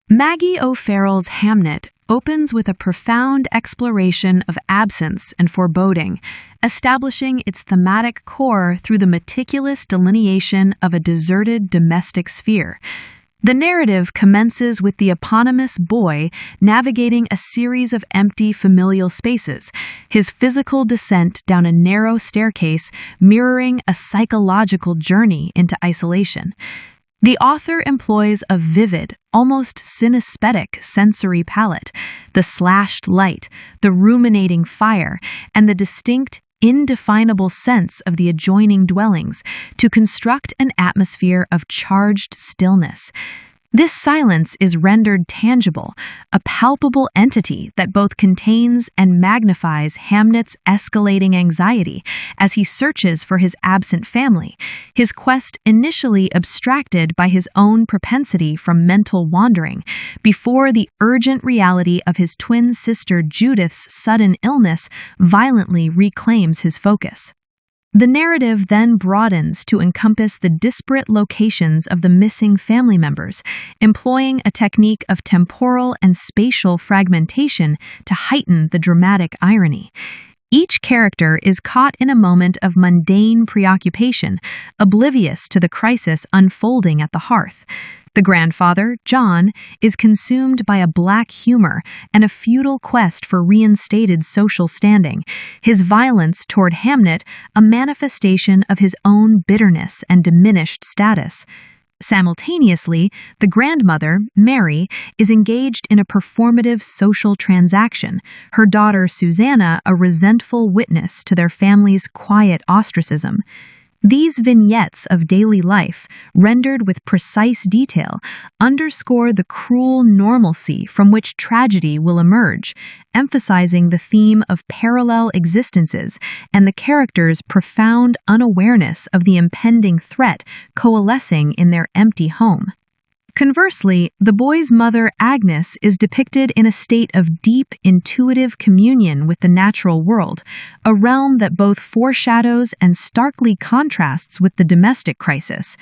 Maggie O'Farrell's Hamnet opens with a profound exploration of absence and foreboding, establishing its thematic core through the meticulous delineation of a deserted domestic sphere. The narrative commences with the eponymous boy navigating a series of empty familial spaces, his physical descent down a narrow staircase mirroring a psychological journey into isolation. The author employs a vivid, almost synesthetic sensory palette: the slashed light, the ruminating fire, and the distinct, indefinable sense of the adjoining dwellings to construct an atmosphere of charged stillness. This silence is rendered tangible, a palpable entity that both contains and magnifies Hamnet's escalating anxiety as he searches for his absent family, his quest initially abstracted by his own propensity from mental wandering, before the urgent reality of his twin sister Judith's sudden illness violently reclaims his focus. The narrative then broadens to encompass the disparate locations of the missing family members, employing a technique of temporal and spatial fragmentation to heighten the dramatic irony. Each character is caught in a moment of mundane preoccupation, oblivious to the crisis unfolding at the hearth. The grandfather, John, is consumed by a black humor and a futile quest for reinstated social standing, his violence toward Hamnet a manifestation of his own bitterness and diminished status. Simultaneously, the grandmother, Mary, is engaged in a performative social transaction, her daughter Susanna a resentful witness to their family's quiet ostracism. These vignettes of daily life, rendered with precise detail, underscore the cruel normalcy from which tragedy will emerge, emphasizing the theme of parallel existences and the characters' profound unawareness of the impending threat coalescing in their empty home. Conversely, the boy's mother, Agnes, is depicted in a state of deep, intuitive communion with the natural world, a realm that both foreshadows and starkly contrasts with the domestic crisis.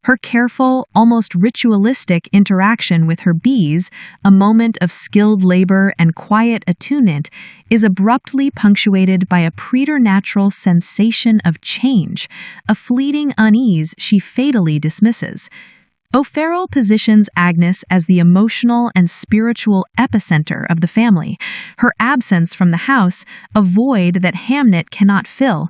Her careful, almost ritualistic interaction with her bees, a moment of skilled labor and quiet attunement, is abruptly punctuated by a preternatural sensation of change, a fleeting unease she fatally dismisses. O'Farrell positions Agnes as the emotional and spiritual epicenter of the family, her absence from the house a void that Hamnet cannot fill.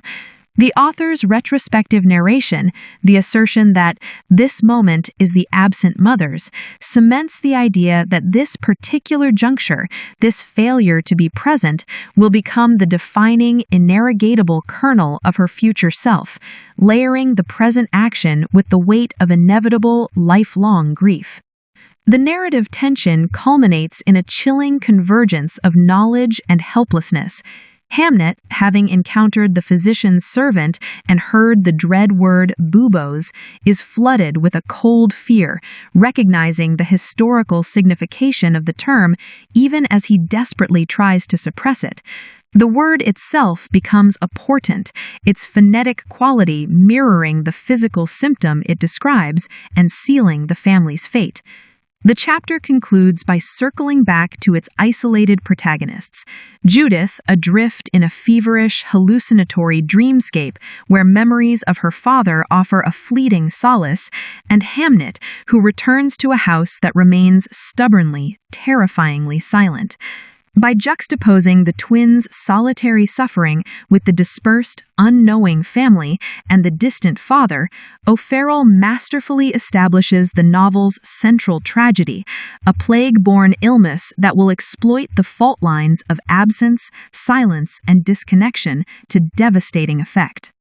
The author's retrospective narration, the assertion that this moment is the absent mother's, cements the idea that this particular juncture, this failure to be present, will become the defining, inerrogable kernel of her future self, layering the present action with the weight of inevitable, lifelong grief. The narrative tension culminates in a chilling convergence of knowledge and helplessness. Hamnet, having encountered the physician's servant and heard the dread word buboes, is flooded with a cold fear, recognizing the historical signification of the term even as he desperately tries to suppress it. The word itself becomes a portent, its phonetic quality mirroring the physical symptom it describes and sealing the family's fate. The chapter concludes by circling back to its isolated protagonists: Judith, adrift in a feverish, hallucinatory dreamscape where memories of her father offer a fleeting solace, and Hamnet, who returns to a house that remains stubbornly, terrifyingly silent. By juxtaposing the twins' solitary suffering with the dispersed, unknowing family and the distant father, O'Farrell masterfully establishes the novel's central tragedy, a plague-borne illness that will exploit the fault lines of absence, silence, and disconnection to devastating effect.